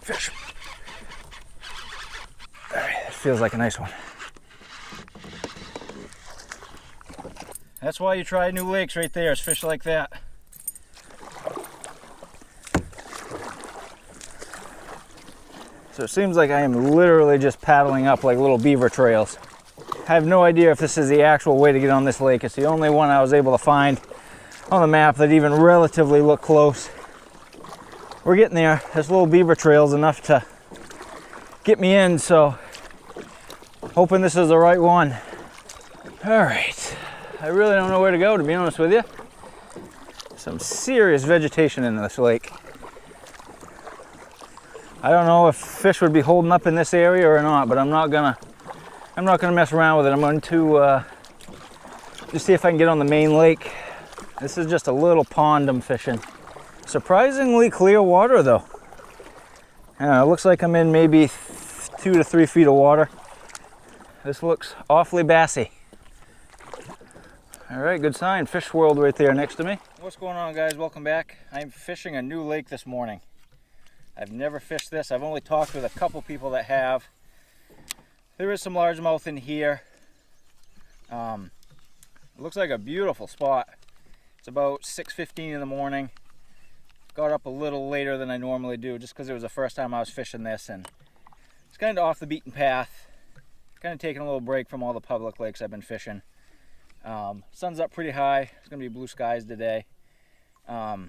Fish. All right, that feels like a nice one. That's why you try new lakes right there, is fish like that. So it seems like I am literally just paddling up like little beaver trails. I have no idea if this is the actual way to get on this lake. It's the only one I was able to find on the map that even relatively looked close. We're getting there. This little beaver trail is enough to get me in, so hoping this is the right one. All right, I really don't know where to go, to be honest with you. Some serious vegetation in this lake. I don't know if fish would be holding up in this area or not, but I'm not gonna mess around with it. I'm going to just see if I can get on the main lake. This is just a little pond I'm fishing. Surprisingly clear water though. It looks like I'm in maybe 2 to 3 feet of water. This looks awfully bassy. All right, good sign. Fish world right there next to me. What's going on, guys? Welcome back. I'm fishing a new lake this morning. I've never fished this. I've only talked with a couple people that have. There is some largemouth in here. It looks like a beautiful spot. It's about 6:15 in the morning. Got up a little later than I normally do just because it was the first time I was fishing this, and it's kind of off the beaten path. Kind of taking a little break from all the public lakes I've been fishing. Sun's up pretty high. It's gonna be blue skies today. As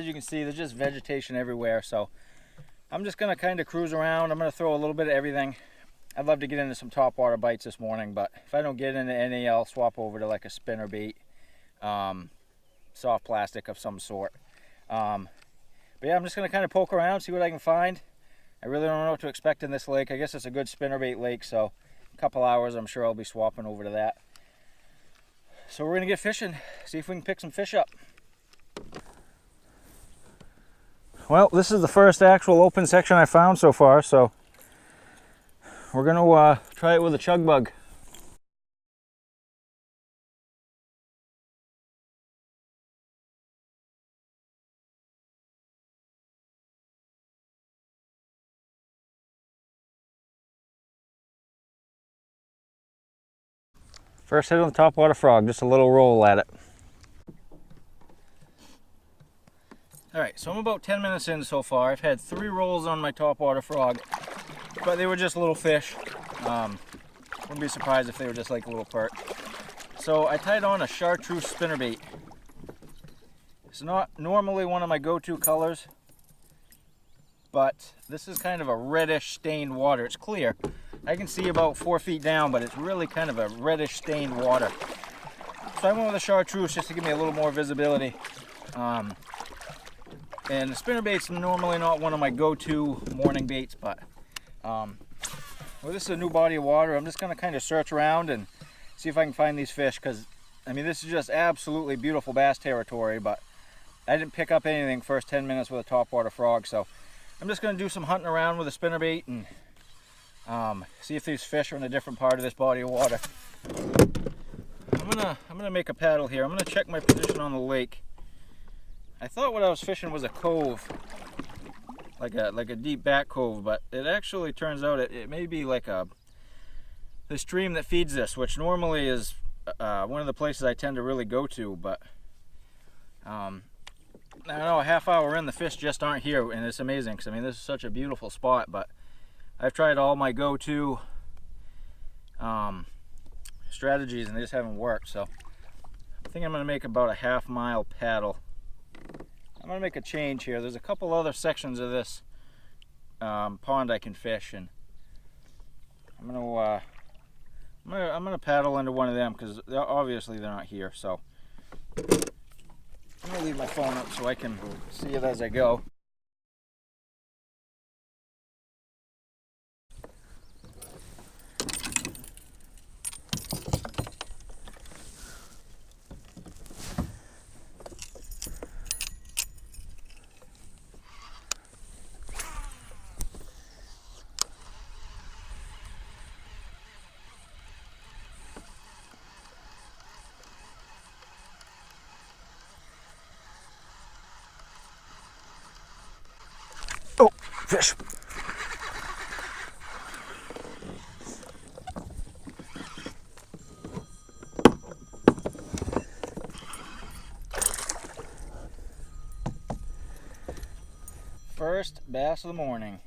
you can see, there's just vegetation everywhere, so I'm just gonna kind of cruise around. I'm gonna throw a little bit of everything. I'd love to get into some topwater bites this morning, but if I don't get into any, I'll swap over to like a spinnerbait, soft plastic of some sort. But yeah, I'm just gonna kind of poke around, see what I can find. I really don't know what to expect in this lake. I guess it's a good spinnerbait lake, so a couple hours I'm sure I'll be swapping over to that. So we're gonna get fishing, see if we can pick some fish up. Well, this is the first actual open section I found so far, so we're gonna try it with a chug bug. First hit on the topwater frog, just a little roll at it. All right, so I'm about 10 minutes in so far. I've had 3 rolls on my topwater frog, but they were just little fish. Wouldn't be surprised if they were just like a little perch. So I tied on a chartreuse spinnerbait. It's not normally one of my go-to colors, but this is kind of a reddish stained water. It's clear. I can see about 4 feet down, but it's really kind of a reddish stained water. So I went with a chartreuse just to give me a little more visibility. And the spinnerbait's normally not one of my go-to morning baits, but well, this is a new body of water. I'm just gonna kind of search around and see if I can find these fish, because I mean, this is just absolutely beautiful bass territory, but I didn't pick up anything first 10 minutes with a topwater frog, so I'm just gonna do some hunting around with a spinnerbait and see if these fish are in a different part of this body of water. I'm gonna make a paddle here. I'm gonna check my position on the lake. I thought what I was fishing was a cove, like a deep back cove, but it actually turns out it may be like the stream that feeds this, which normally is one of the places I tend to really go to, but I don't know, a half hour in, the fish just aren't here, and it's amazing, because I mean, this is such a beautiful spot, but I've tried all my go-to strategies and they just haven't worked, so I think I'm going to make about a half-mile paddle. I'm going to make a change here. There's a couple other sections of this pond I can fish, and I'm going to paddle into one of them, because obviously they're not here, so I'm going to leave my phone up so I can see it as I go. fish. First bass of the morning.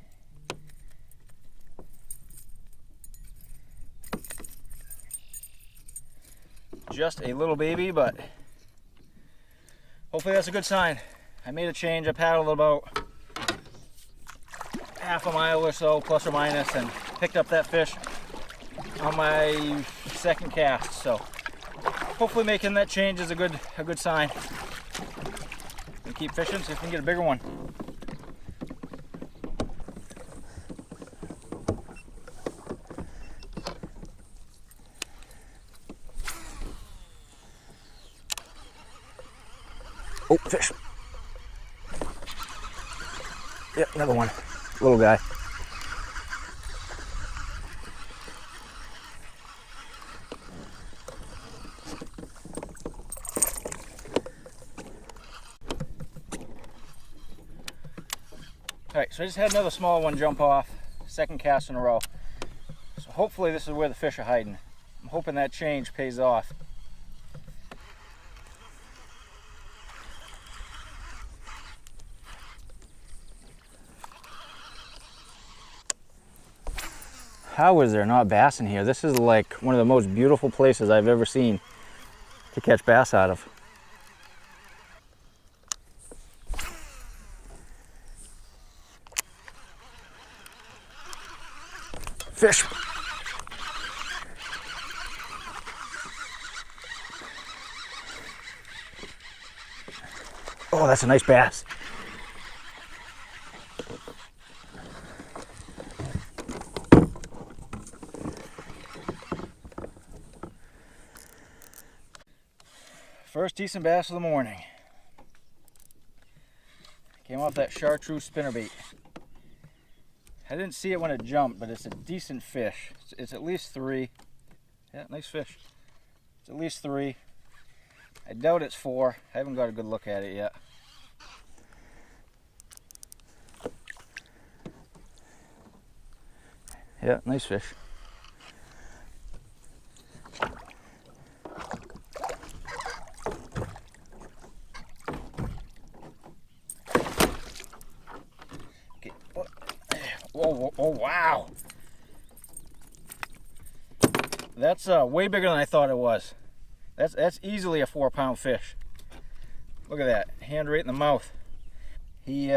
Just a little baby, but hopefully that's a good sign. I made a change. I paddled about half a mile or so, plus or minus, and picked up that fish on my second cast. So hopefully making that change is a good sign. And keep fishing, see if we can get a bigger one. Oh, fish. Yep, another one. Little guy. All right, so I just had another small one jump off, second cast in a row. So hopefully this is where the fish are hiding. I'm hoping that change pays off. How is there not bass in here? This is like one of the most beautiful places I've ever seen to catch bass out of. Fish. Oh, that's a nice bass. First decent bass of the morning. Came off that chartreuse spinnerbait. I didn't see it when it jumped, but it's a decent fish. It's at least 3. Yeah, nice fish. It's at least 3. I doubt it's 4. I haven't got a good look at it yet. Yeah, nice fish. Oh, wow. That's way bigger than I thought it was. That's easily a 4-pound fish. Look at that, hand right in the mouth. He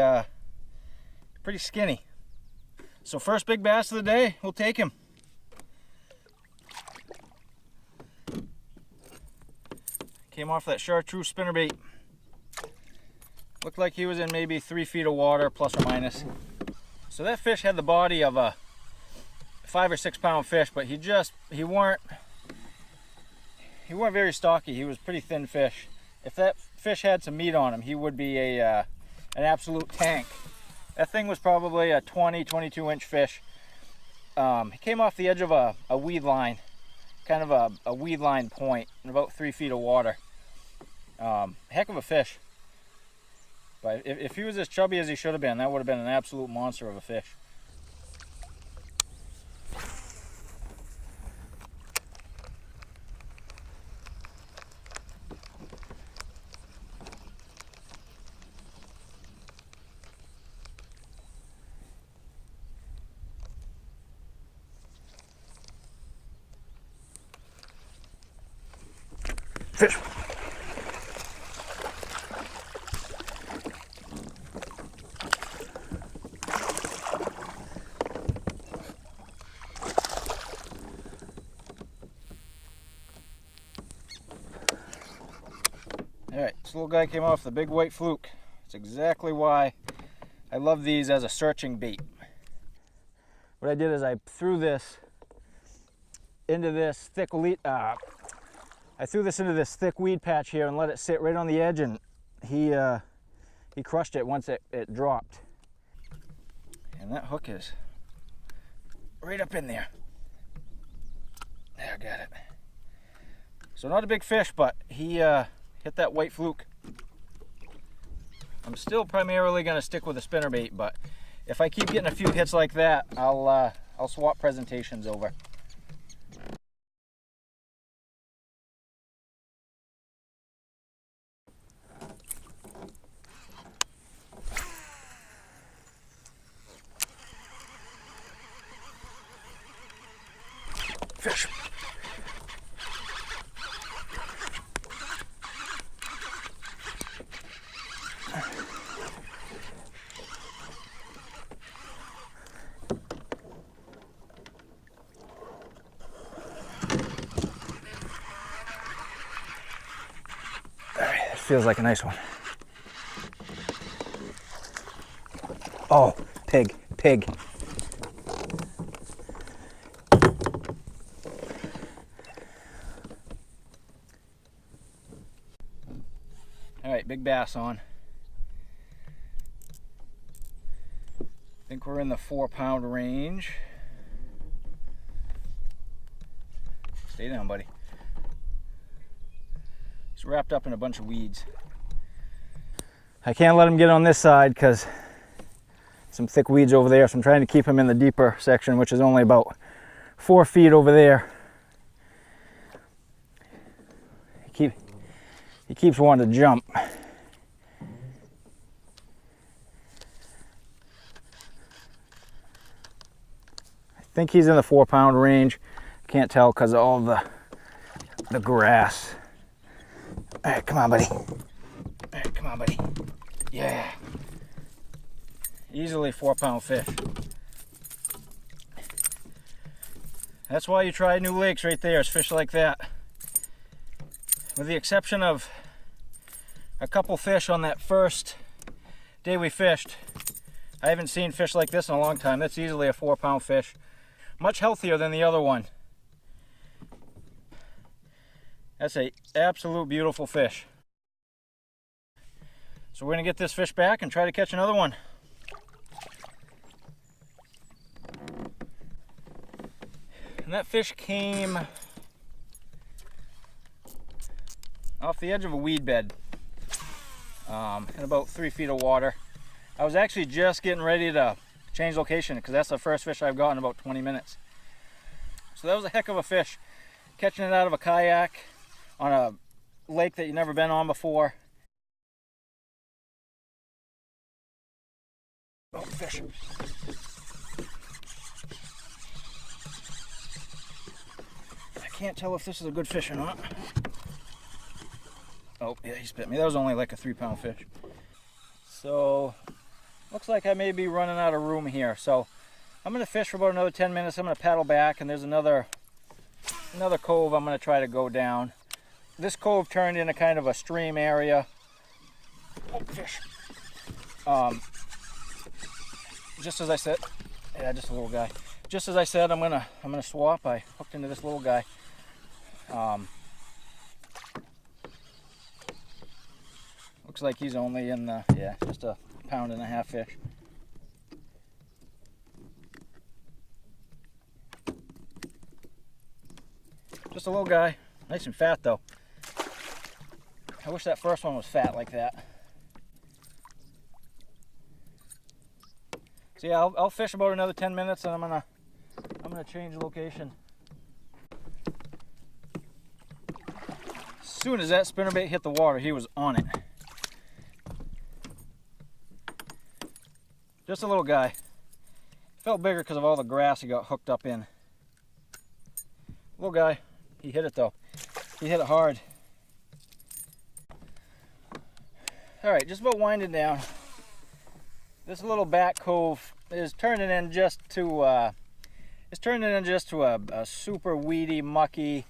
pretty skinny. So first big bass of the day, we'll take him. Came off that chartreuse spinnerbait. Looked like he was in maybe 3 feet of water, plus or minus. So that fish had the body of a 5 or 6 pound fish, but he weren't very stocky. He was pretty thin fish. If that fish had some meat on him, he would be an absolute tank. That thing was probably a 20-22 inch fish. He came off the edge of a weed line, kind of a weed line point in about 3 feet of water. Heck of a fish. But if he was as chubby as he should have been, that would have been an absolute monster of a fish. Fish. Alright, this little guy came off the big white fluke. That's exactly why I love these as a searching bait. What I did is I threw this into this thick weed patch here and let it sit right on the edge, and he crushed it once it dropped. And that hook is right up in there. There, I got it. So not a big fish, but he hit that white fluke. I'm still primarily going to stick with a spinnerbait, but if I keep getting a few hits like that, I'll swap presentations over. Fish. All right, that feels like a nice one. Oh, pig, pig. All right, big bass on. I think we're in the 4-pound range. Stay down, buddy. It's wrapped up in a bunch of weeds. I can't let him get on this side because some thick weeds over there, so I'm trying to keep him in the deeper section, which is only about 4 feet over there. He keeps wanting to jump. I think he's in the 4-pound range. Can't tell because of all the grass. All right, come on, buddy. All right, come on, buddy. Yeah. Easily 4-pound fish. That's why you try new lakes right there, is fish like that. With the exception of a couple fish on that first day we fished, I haven't seen fish like this in a long time. That's easily a 4-pound fish. Much healthier than the other one. That's an absolute beautiful fish. So we're gonna get this fish back and try to catch another one. And that fish came off the edge of a weed bed in about 3 feet of water. I was actually just getting ready to change location because that's the first fish I've got in about 20 minutes. So that was a heck of a fish. Catching it out of a kayak on a lake that you've never been on before. Oh, fish. I can't tell if this is a good fish or not. Oh, yeah, he bit me. That was only like a 3-pound fish. So, looks like I may be running out of room here. So, I'm going to fish for about another 10 minutes. I'm going to paddle back, and there's another cove I'm going to try to go down. This cove turned into kind of a stream area. Oh, fish. Just as I said, yeah, just a little guy. Just as I said, I'm gonna swap. I hooked into this little guy. Looks like he's only in the, yeah, just a 1.5 pound fish. Just a little guy, nice and fat though. I wish that first one was fat like that. So yeah, I'll fish about another 10 minutes and I'm gonna change location. As soon as that spinnerbait hit the water, he was on it. Just a little guy. Felt bigger because of all the grass he got hooked up in. Little guy. He hit it though. He hit it hard. All right, just about winding down. This little back cove is turning in just to a super weedy, mucky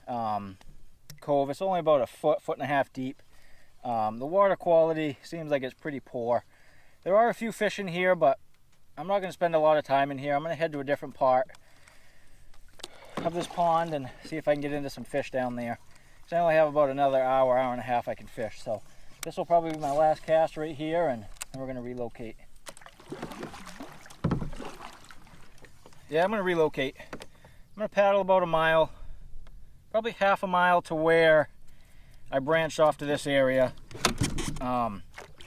cove. It's only about a foot and a half deep. The water quality seems like it's pretty poor. There are a few fish in here, but I'm not going to spend a lot of time in here. I'm going to head to a different part of this pond and see if I can get into some fish down there. So I only have about another hour and a half I can fish. So this will probably be my last cast right here, and then we're going to relocate. Yeah, I'm going to relocate. I'm going to paddle about a mile, probably half a mile to where I branched off to this area.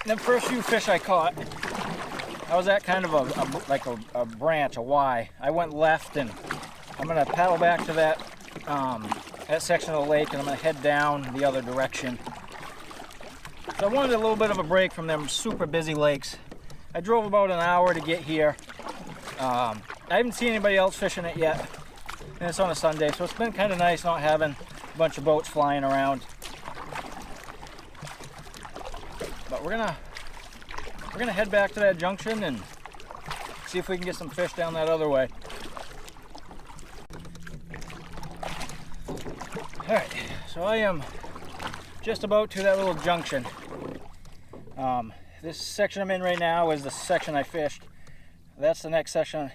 The first few fish I caught I was at kind of a branch, a Y. I went left, and I'm gonna paddle back to that section of the lake, and I'm gonna head down the other direction. So I wanted a little bit of a break from them super busy lakes. I drove about an hour to get here. I haven't seen anybody else fishing it yet, and it's on a Sunday, so it's been kind of nice not having a bunch of boats flying around. But we're gonna head back to that junction and see if we can get some fish down that other way. All right, so I am just about to that little junction. This section I'm in right now is the section I fished. That's the next section.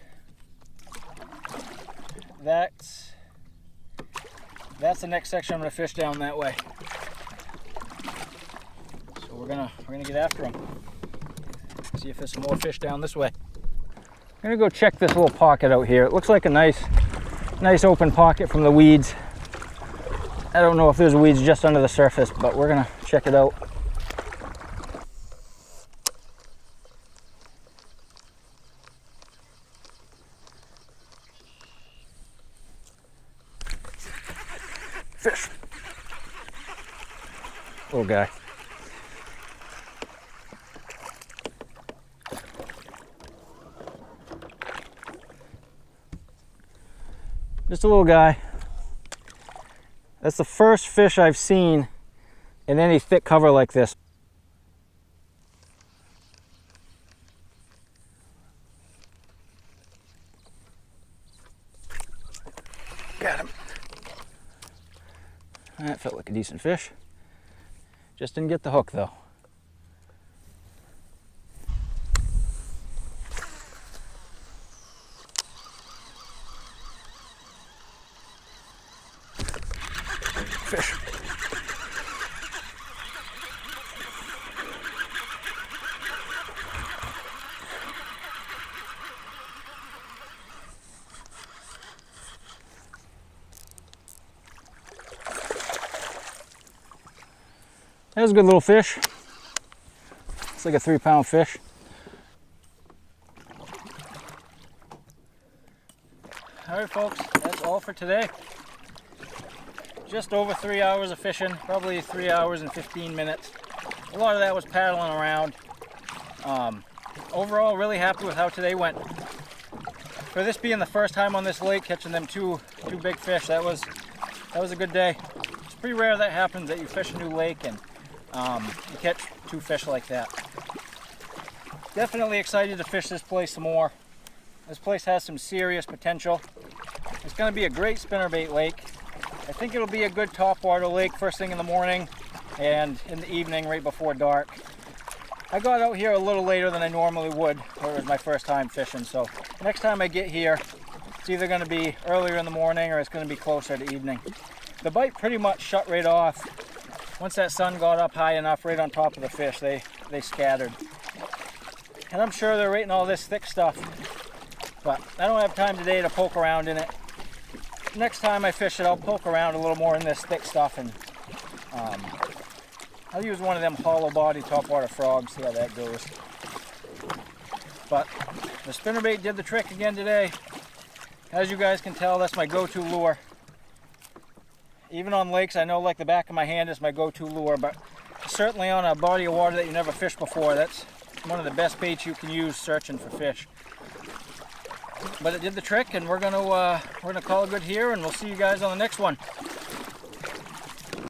That's the next section I'm gonna fish down that way. So we're gonna get after them. See if there's some more fish down this way. I'm gonna go check this little pocket out here. It looks like a nice open pocket from the weeds. I don't know if there's weeds just under the surface, but we're gonna check it out. Fish. Little guy. Just a little guy. That's the first fish I've seen in any thick cover like this. Got him. That felt like a decent fish. Just didn't get the hook though. Fish. That was a good little fish. It's like a 3-pound fish. All right, folks, that's all for today. Just over 3 hours of fishing, probably 3 hours and 15 minutes. A lot of that was paddling around. Overall, really happy with how today went. For this being the first time on this lake, catching them two big fish, that was a good day. It's pretty rare that happens, that you fish a new lake and you catch 2 fish like that. Definitely excited to fish this place some more. This place has some serious potential. It's going to be a great spinnerbait lake. I think it'll be a good topwater lake first thing in the morning and in the evening right before dark. I got out here a little later than I normally would, where it was my first time fishing, so next time I get here, it's either going to be earlier in the morning or it's going to be closer to evening. The bite pretty much shut right off. Once that sun got up high enough right on top of the fish, they scattered. And I'm sure they're eating all this thick stuff, but I don't have time today to poke around in it. Next time I fish it, I'll poke around a little more in this thick stuff, and I'll use one of them hollow body topwater frogs, see how that goes. But the spinnerbait did the trick again today. As you guys can tell, that's my go-to lure. Even on lakes, I know like the back of my hand is my go-to lure, but certainly on a body of water that you've never fished before, that's one of the best baits you can use searching for fish. But it did the trick, and we're gonna call it good here, and we'll see you guys on the next one.